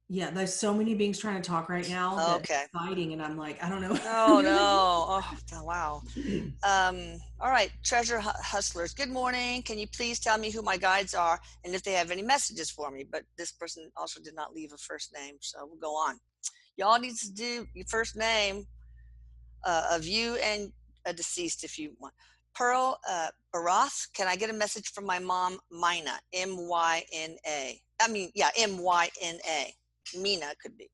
yeah, there's so many beings trying to talk right now that Okay. it's fighting, and I'm like, I don't know. No, no. Oh, wow. All right, treasure hustlers. Good morning. Can you please tell me who my guides are and if they have any messages for me? But this person also did not leave a first name, so we'll go on. Y'all need to do your first name of you and a deceased if you want. Pearl Barath, can I get a message from my mom, Mina, M-Y-N-A? I mean, yeah, M-Y-N-A. Mina could be.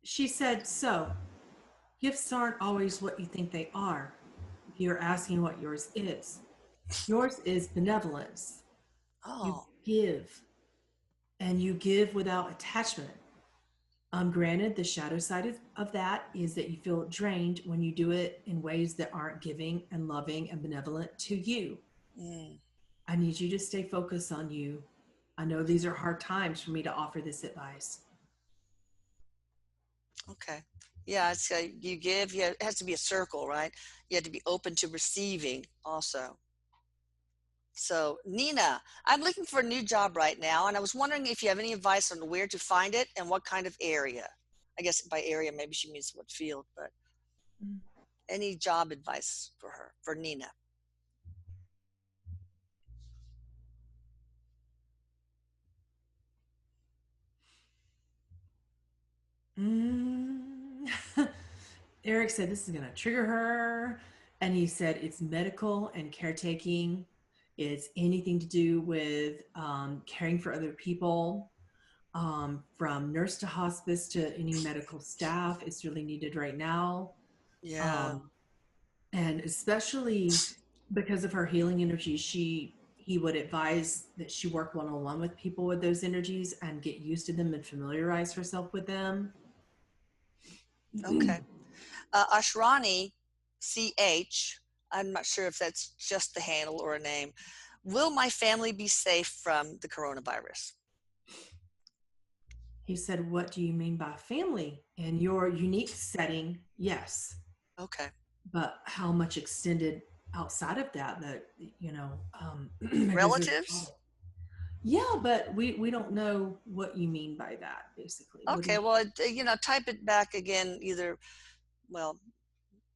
She said, so gifts aren't always what you think they are. If you're asking what yours is benevolence. You Oh, give, and you give without attachment. Granted, the shadow side of that is that you feel drained when you do it in ways that aren't giving and loving and benevolent to you. mm, I need you to stay focused on you. I know these are hard times for me to offer this advice. okay. Yeah, it's you give, it has to be a circle, right? You have to be open to receiving also. So, Nina, I'm looking for a new job right now, and I was wondering if you have any advice on where to find it and what kind of area. I guess by area, maybe she means what field, but any job advice for her, for Nina? Mm. Erik said this is going to trigger her. And he said it's medical and caretaking. It's anything to do with caring for other people, from nurse to hospice to any medical staff. It's really needed right now. Yeah. Um, and especially because of her healing energy, he would advise that she work one-on-one with people with those energies and get used to them and familiarize herself with them. Okay. Ashrani, CH, I'm not sure if that's just the handle or a name. Will my family be safe from the coronavirus? He said, what do you mean by family? In your unique setting, yes. Okay. But how much extended outside of that, because there's, Relatives? yeah, but we don't know what you mean by that, basically. What do Okay, you, well, type it back again either, well,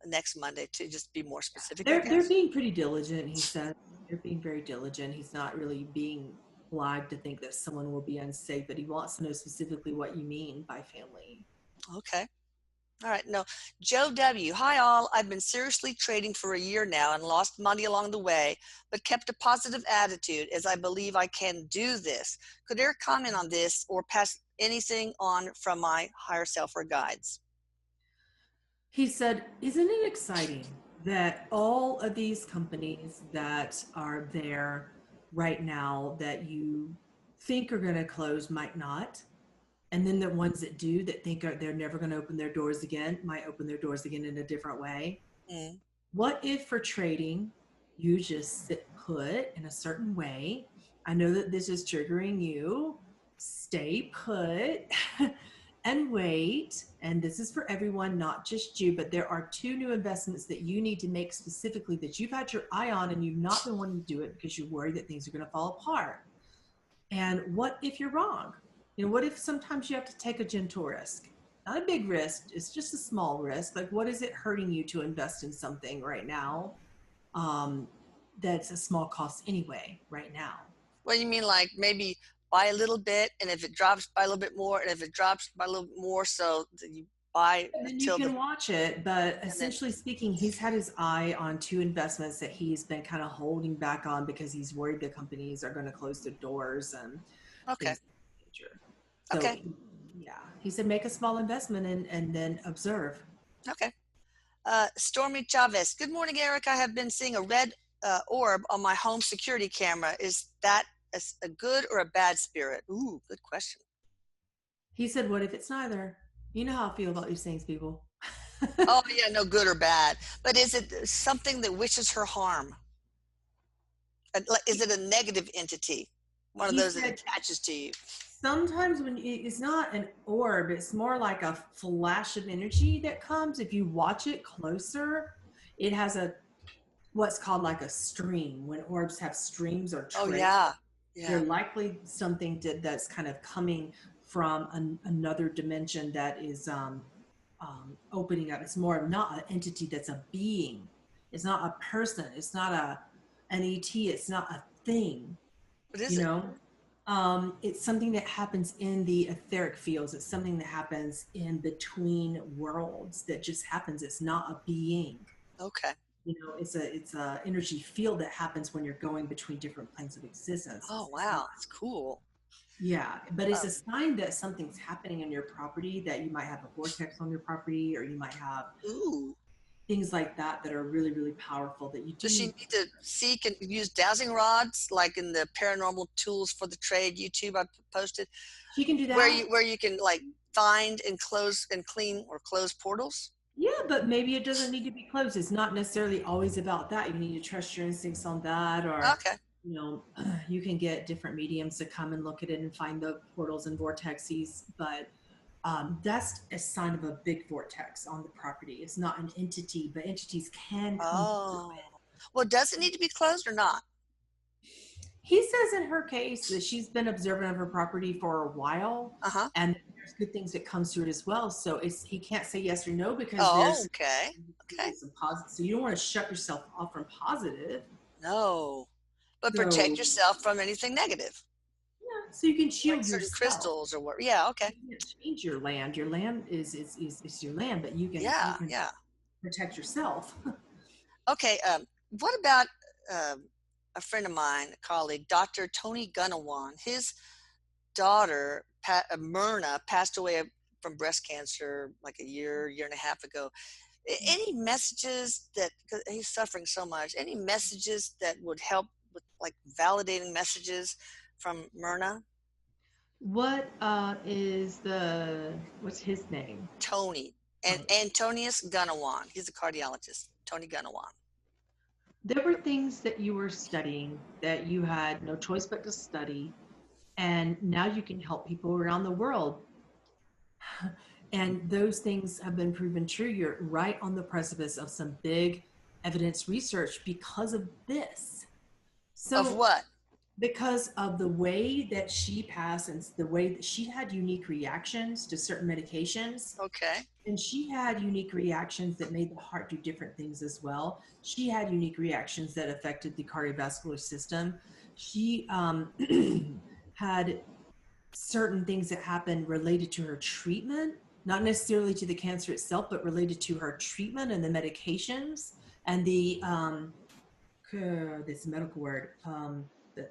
next Monday to just be more specific, I they're guess. being pretty diligent, he said. They're being very diligent. He's not really being live to think that someone will be unsafe, but he wants to know specifically what you mean by family. Okay. All right. No, Joe W. Hi, all. I've been seriously trading for a year now and lost money along the way, but kept a positive attitude as I believe I can do this. Could Eric comment on this or pass anything on from my higher self or guides? He said, isn't it exciting that all of these companies that are there right now that you think are going to close might not? And then the ones that do, that think they're never going to open their doors again, might open their doors again in a different way. Mm, What if for trading, you just sit put in a certain way? I know that this is triggering you. Stay put and wait. And this is for everyone, not just you, but there are 2 new investments that you need to make specifically that you've had your eye on and you've not been wanting to do it because you're worried that things are going to fall apart. And what if you're wrong? What if sometimes you have to take a gentle risk? Not a big risk, it's just a small risk. Like, what is it hurting you to invest in something right now, um, that's a small cost anyway, right now? what do you mean, like maybe buy a little bit, and if it drops by a little bit more, and if it drops by a little bit more, so you buy And then you until can watch it, but and then, essentially speaking, he's had his eye on 2 investments that he's been kind of holding back on because he's worried the companies are going to close their doors and okay. things of that nature. Okay. So, yeah, he said make a small investment and then observe. Okay. Stormy Chavez. Good morning, Eric. I have been seeing a red orb on my home security camera. Is that a good or a bad spirit? Ooh, good question. He said, what if it's neither? You know how I feel about these things, people. Oh, yeah, no good or bad. But is it something that wishes her harm? Is it a negative entity? One of He those that said, attaches to you? sometimes when it's not an orb, it's more like a flash of energy that comes if you watch it closer. it has what's called like a stream. When orbs have streams or Oh trails, yeah. Yeah. they're likely something that's kind of coming from another dimension that is opening up. It's more of not an entity that's a being. It's not a person. It's not an ET. It's not a thing. What is You it? know, it's something that happens in the etheric fields. It's something that happens in between worlds that just happens. It's not a being. Okay. It's a energy field that happens when you're going between different planes of existence. Oh It's not. wow, that's cool. Yeah, but it's Um, a sign that something's happening in your property, that you might have a vortex on your property, or you might have ooh. things like that that are really, really powerful that you Does she do. need to seek and use dowsing rods like in the paranormal tools for the trade YouTube I posted, She can do where that. you can like find and close and clean or close portals? Yeah, but maybe it doesn't need to be closed. It's not necessarily always about that. You need to trust your instincts on that, or Okay. you can get different mediums to come and look at it and find the portals and vortexes. But that's a sign of a big vortex on the property. It's not an entity, but entities can come through Oh. it. Well, does it need to be closed or not? He says in her case that she's been observant of her property for a while, Uh-huh. and there's good things that comes through it as well. So he can't say yes or no because Oh, there's okay. Okay. some positive. So you don't want to shut yourself off from positive. No. But protect So yourself from anything negative, yeah, so you can like shield certain yourself. crystals or what. Yeah, okay. You can't change your land. Your land is your land, but you Yeah, can yeah. protect yourself. Okay, what about a friend of mine, a colleague, Dr. Tony Gunawan? His daughter, Myrna, passed away from breast cancer like a year and a half ago. Any messages that, because he's suffering so much, any messages that would help with like validating messages from Myrna? What what's his name? Tony. And Tony. Antonius Gunawan. He's a cardiologist. Tony Gunawan. There were things that you were studying that you had no choice but to study, and now you can help people around the world. And those things have been proven true. You're right on the precipice of some big evidence research because of this. Of So, what? because of the way that she passed and the way that she had unique reactions to certain medications, Okay. and she had unique reactions that made the heart do different things as well. She had unique reactions that affected the cardiovascular system. She had certain things that happened related to her treatment, not necessarily to the cancer itself, but related to her treatment and the medications and this medical word. The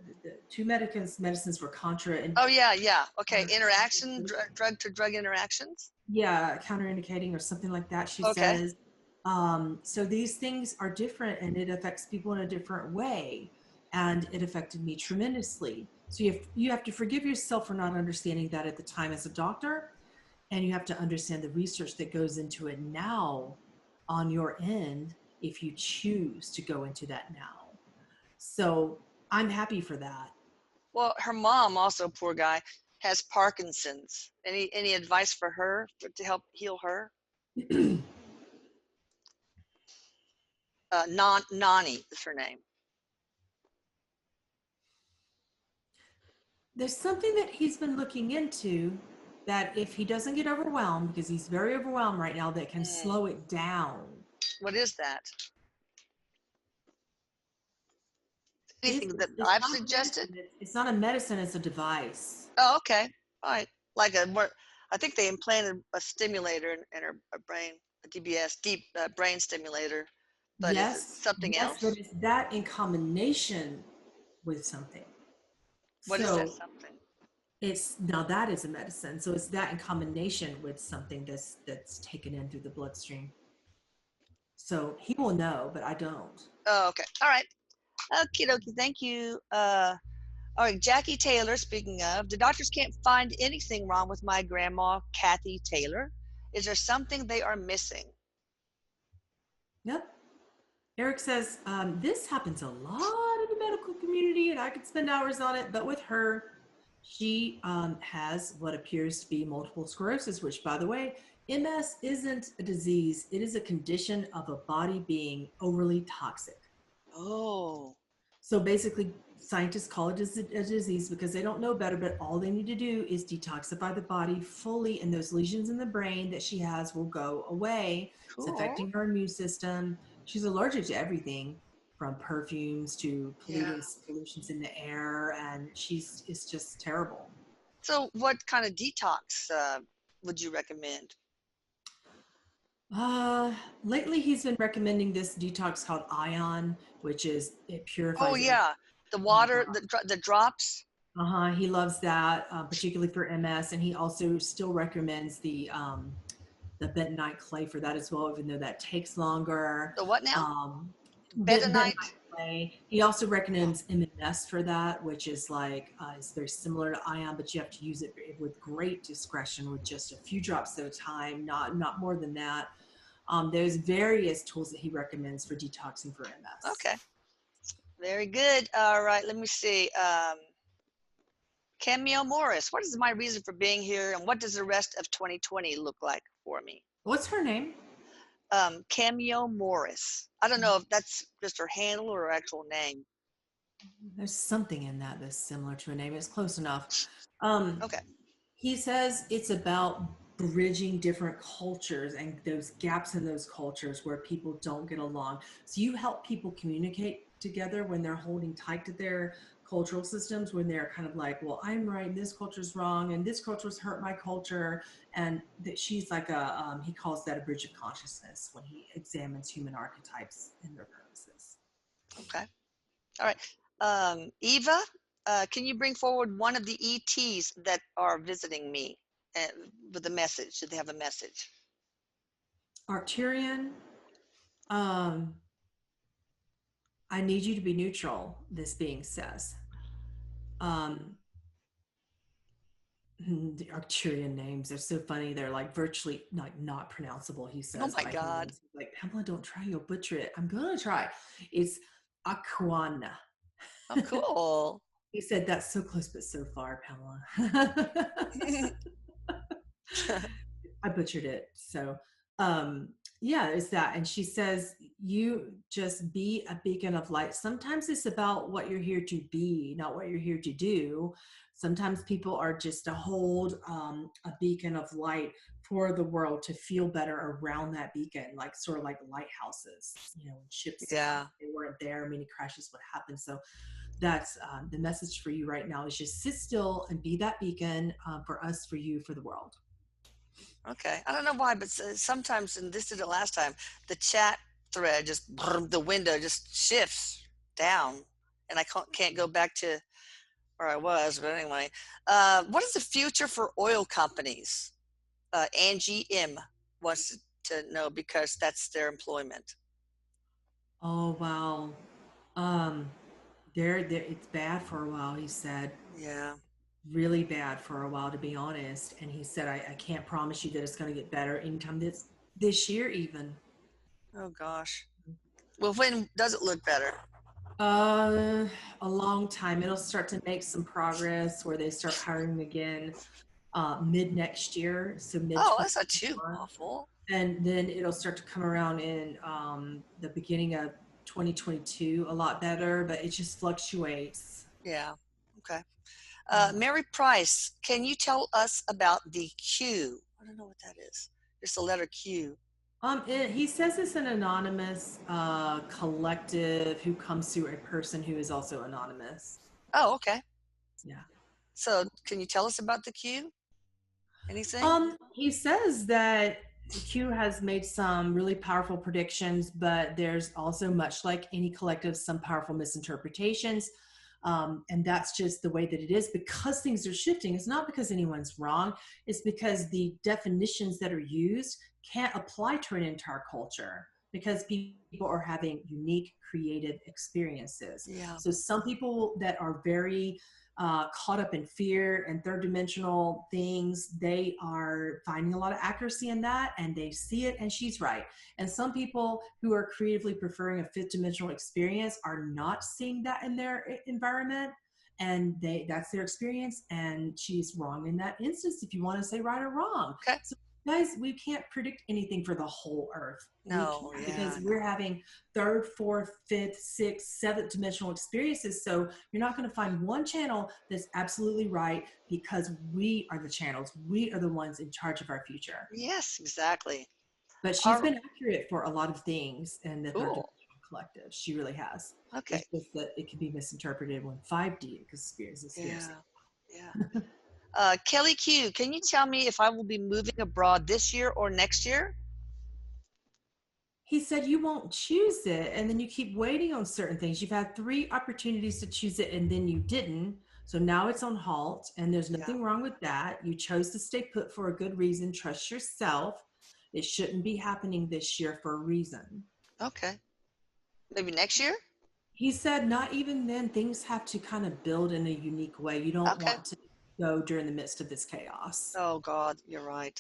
two medicines were contra and Oh yeah, yeah. Okay, drug to drug interactions. yeah, counterindicating or something like that. She Okay. says. So these things are different, and it affects people in a different way, and it affected me tremendously. So you have to forgive yourself for not understanding that at the time as a doctor, and you have to understand the research that goes into it now on your end if you choose to go into that now. So I'm happy for that. Well, her mom also, poor guy, has Parkinson's. Any advice for her to help heal her? Nani is her name. There's something that he's been looking into that if he doesn't get overwhelmed, because he's very overwhelmed right now, that can Mm, slow it down. what is that? It's Anything that it's I've not a suggested? medicine. It's not a medicine. It's a device. Oh, okay. All right. Like a more, I think they implanted a stimulator in her brain, a DBS, deep brain stimulator. But is it Yes, something yes, but else? it's that in combination with something. What is that So something? it's now that is a medicine. So it's that in combination with something that's taken in through the bloodstream. So he will know, but I don't. Oh, okay. All right. Okie dokie. Thank you. All right, Jackie Taylor, speaking of, the doctors can't find anything wrong with my grandma, Kathy Taylor. Is there something they are missing? Yep. Erik says, this happens a lot in the medical community, and I could spend hours on it. But with her, she has what appears to be multiple sclerosis, which, by the way, MS isn't a disease. It is a condition of a body being overly toxic. Oh. So basically, scientists call it a disease because they don't know better, but all they need to do is detoxify the body fully, and those lesions in the brain that she has will go away. It's Cool. affecting her immune system. She's allergic to everything from perfumes to Yeah. pollutions in the air, and it's just terrible. So what kind of detox would you recommend? Uh, Lately he's been recommending this detox called Ion, which is it Oh purifies everything. yeah, the Oh my water, God. the drops. Uh-huh. He loves that, particularly for MS, and he also still recommends the bentonite clay for that as well, even though that takes longer. The what now? Um, bentonite Bentonite. clay. He also recommends M&S for that, which is like it's very similar to ion, but you have to use it with great discretion, with just a few drops at a time, not more than that. There's various tools that he recommends for detoxing for MS. Okay, very good. All right, let me see. Camille Morris, what is my reason for being here, and what does the rest of 2020 look like for me? What's her name? Camille Morris. I don't know if that's just her handle or her actual name. There's something in that that's similar to a name. It's close enough. Um, Okay. he says it's about bridging different cultures and those gaps in those cultures where people don't get along. So you help people communicate together when they're holding tight to their cultural systems, when they're kind of like, well, I'm right, and this culture's wrong, and this culture's hurt my culture. And that she's like he calls that a bridge of consciousness when he examines human archetypes and their purposes. Okay. All right. Eva, can you bring forward one of the ETs that are visiting me with a message? Should they have a message? Arcturian, um, I need you to be neutral, this being says. Um, the Arcturian names are so funny. They're like virtually like not pronounceable, he Oh says, my by God. humans. He's like, Pamela, don't try, you'll butcher it. I'm gonna try. It's Aquana. Oh, cool. He said that's so close but so far, Pamela. I butchered it. So, um, yeah, it's that. And she says, you just be a beacon of light. Sometimes it's about what you're here to be, not what you're here to do. Sometimes people are just to hold a beacon of light for the world to feel better around that beacon, like sort of like lighthouses, when ships, Yeah. they weren't there, many crashes would happen. So that's the message for you right now is just sit still and be that beacon for us, for you, for the world. Okay. I don't know why, but sometimes, and this did it last time, the chat thread just, the window just shifts down and I can't go back to where I was. But anyway, what is the future for oil companies? Angie M wants to know because that's their employment. Oh wow. Um, there it's bad for a while, he said. Yeah. Really bad for a while, to be honest. And he said, I can't promise you that it's gonna get better anytime this year even. Oh gosh. Well, when does it look better? Uh a long time. It'll start to make some progress where they start hiring again mid next year, so mid Oh, that's not too 2021. awful. And then it'll start to come around in the beginning of 2022 a lot better, but it just fluctuates. Yeah. Okay. Yeah. Mary Price, can you tell us about the Q? I don't know what that is. Just the letter Q. He says it's an anonymous collective who comes to a person who is also anonymous. Oh, okay. Yeah. So can you tell us about the Q? Anything? He says that Q has made some really powerful predictions, but there's also, much like any collective, some powerful misinterpretations. And that's just the way that it is because things are shifting. It's not because anyone's wrong. It's because the definitions that are used can't apply to an entire culture because people are having unique creative experiences. Yeah. So some people that are very caught up in fear and third dimensional things, they are finding a lot of accuracy in that and they see it and she's right. And some people who are creatively preferring a fifth dimensional experience are not seeing that in their environment and that's their experience and she's wrong in that instance if you want to say right or wrong. Okay. So guys, we can't predict anything for the whole earth. We No, can't, yeah, because we're no. having third, fourth, fifth, sixth, seventh dimensional experiences. So you're not going to find one channel that's absolutely right, because we are the channels. We are the ones in charge of our future. Yes, exactly. But she's Our, been accurate for a lot of things in the third cool. dimensional collective. She really has. Okay. It's just that it can be misinterpreted when 5D experiences Yeah, scarcity. yeah. Kelly Q, can you tell me if I will be moving abroad this year or next year? He said you won't choose it, and then you keep waiting on certain things. You've had 3 opportunities to choose it, and then you didn't. So now it's on halt, and there's Yeah. nothing wrong with that. You chose to stay put for a good reason. Trust yourself. It shouldn't be happening this year for a reason. Okay. Maybe next year? He said not even then. Things have to kind of build in a unique way. You don't Okay. want to go during the midst of this chaos. Oh God, you're right.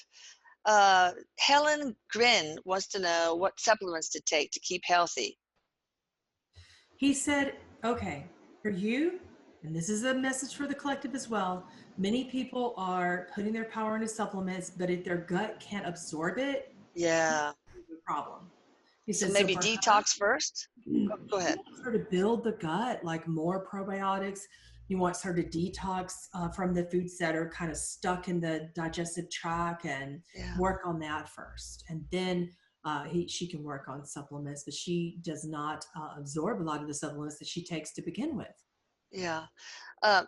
Helen Grin wants to know what supplements to take to keep healthy. He said, okay, for you, and this is a message for the collective as well, many people are putting their power into supplements, but if their gut can't absorb it, Yeah. it's a problem. He So said, so maybe for her, detox first? Go he ahead. wants her to build the gut, like more probiotics. He wants her to detox from the foods that are kind of stuck in the digestive tract, and Yeah. work on that first. And then she can work on supplements, but she does not absorb a lot of the supplements that she takes to begin with. Yeah. Uh,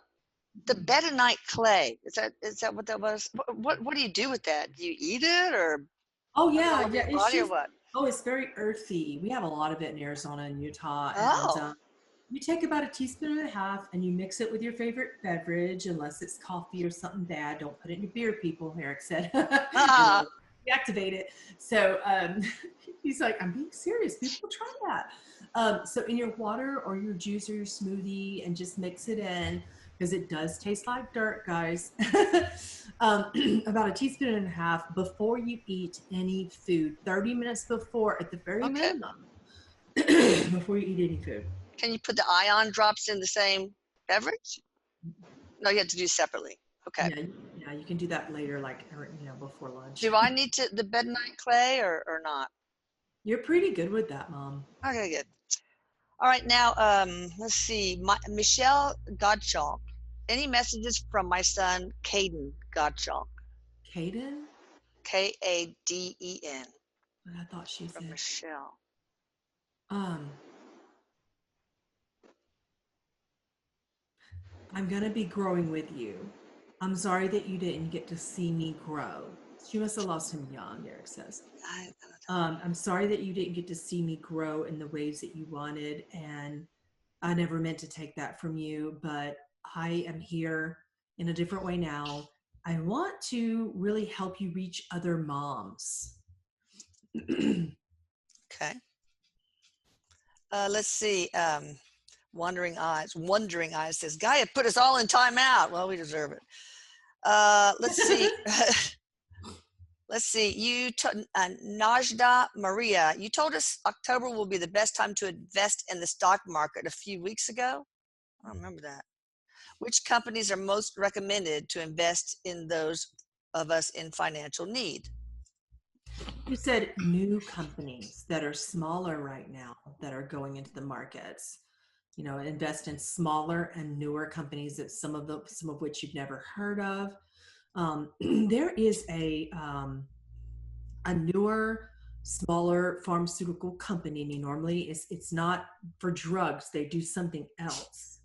the bentonite clay, is that what that was? What do you do with that? Do you eat it or Oh rub it all yeah, over yeah. your It's body or just, what? oh, it's very earthy. We have a lot of it in Arizona and Utah, and Oh. you take about a teaspoon and a half, and you mix it with your favorite beverage, unless it's coffee or something bad. Don't put it in your beer, people. Erik said it'll deactivate it. So he's like, I'm being serious. People try that. So in your water or your juice or your smoothie, and just mix it in, because it does taste like dirt, guys. About a teaspoon and a half before you eat any food, 30 minutes before, at the very Okay. minimum, before you eat any food. Can you put the ion drops in the same beverage? No, you have to do separately. Okay. Yeah, yeah, you can do that later, like, before lunch. Do I need to the bentonite clay or not? You're pretty good with that, Mom. Okay, good. All right, now let's see. Michelle Gottschalk. Any messages from my son Caden Gottschalk? Kaden? Kaden What I thought she from said. Michelle. Um, I'm gonna be growing with you. I'm sorry that you didn't get to see me grow. She must have lost him young, Erik says. I, I'm sorry that you didn't get to see me grow in the ways that you wanted, and I never meant to take that from you, but I am here in a different way now. I want to really help you reach other moms. okay. Let's see. Wondering Eyes says, Gaia put us all in timeout. Well, we deserve it. Let's see. Let's see. Najda Maria, you told us October will be the best time to invest in the stock market a few weeks ago. I don't remember that. Which companies are most recommended to invest in those of us in financial need? You said new companies that are smaller right now that are going into the markets. Invest in smaller and newer companies, that some of which you've never heard of. There is a newer, smaller pharmaceutical company. And normally it's not for drugs. They do something else.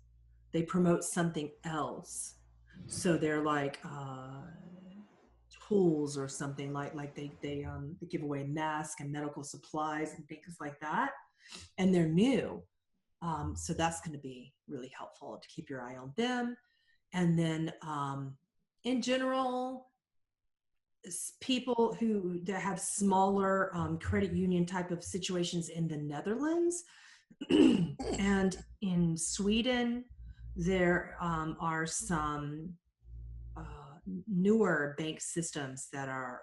They promote something else. So they're like tools or something, like they give away masks and medical supplies and things like that. And they're new. So that's going to be really helpful to keep your eye on them. And then in general, people that have smaller credit union type of situations in the Netherlands and in Sweden, there are some newer bank systems that are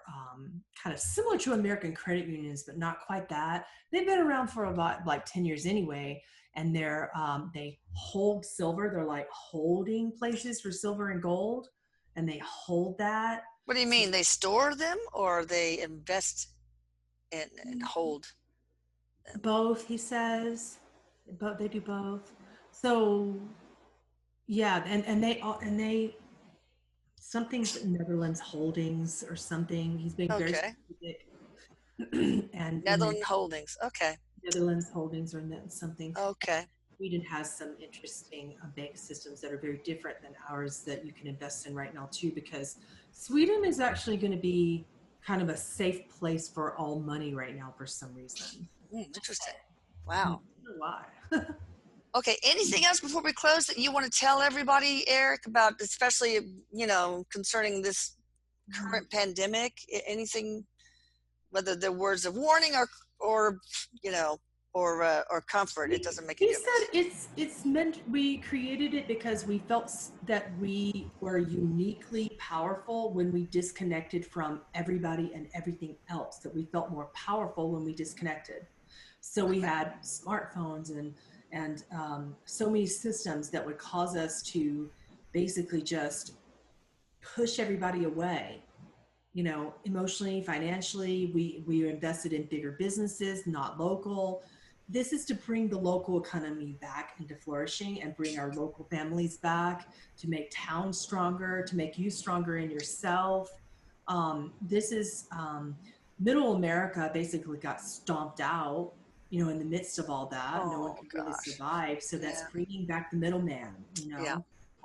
kind of similar to American credit unions, but not quite that. They've been around for about like 10 years anyway, and they hold silver. They're like holding places for silver and gold, and they hold that. What do you mean? They store them or they invest and hold them? Both, he says. But they do both. So yeah, and they something's Netherlands Holdings or something. He's being very Okay. specific. And then Netherlands Holdings. Okay. Netherlands Holdings or something. Okay. Sweden has some interesting bank systems that are very different than ours that you can invest in right now too, because Sweden is actually going to be kind of a safe place for all money right now for some reason. Interesting. Wow. I don't know why. Okay. Anything else before we close that you want to tell everybody, Eric, about, especially, concerning this current pandemic? Anything, whether they're words of warning or or comfort, it doesn't make a He difference. said it's meant, we created it because we felt that we were uniquely powerful when we disconnected from everybody and everything else, that we felt more powerful when we disconnected. So we had smartphones and so many systems that would cause us to basically just push everybody away, emotionally, financially. We invested in bigger businesses, not local. This is to bring the local economy back into flourishing and bring our local families back, to make towns stronger, to make you stronger in yourself. This is middle America basically got stomped out, in the midst of all that. No one Oh could really gosh. survive. So that's Yeah. bringing back the middleman, Yeah.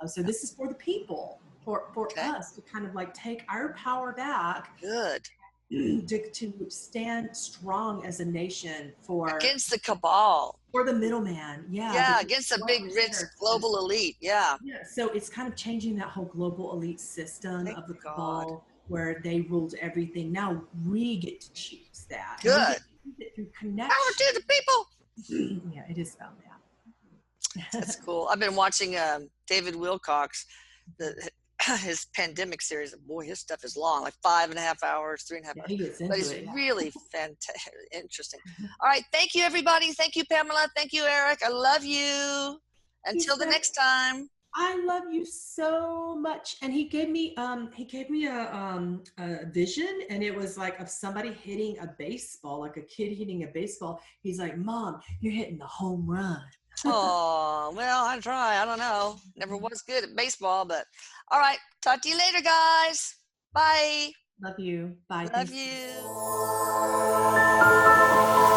So this is for the people, for Okay. us to kind of like take our power back, Good. to stand strong as a nation Against the cabal. for the middleman. Yeah, Yeah. because Against the like big, you said, rich global elite. Yeah. yeah, so it's kind of changing that whole global elite system Thank of the God. cabal where they ruled everything. Now we get to choose that, and we get Good. to choose it through Power connection. to the people. Yeah, it is about That's that. cool. I've been watching David Wilcox, his pandemic series. Boy, his stuff is long, like 5.5 hours, 3.5 hours. He gets But into it's it. Yeah. really fantastic, interesting. All right, thank you, everybody. Thank you, Pamela. Thank you, Eric. I love you. He Until the said, next time. I love you so much. And he gave me a vision, and it was like of somebody hitting a baseball, like a kid hitting a baseball. He's like, Mom, you're hitting the home run. Oh, well, I try. I don't know. Never was good at baseball, but all right. Talk to you later, guys. Bye. Love you. Bye. Love Thanks. you.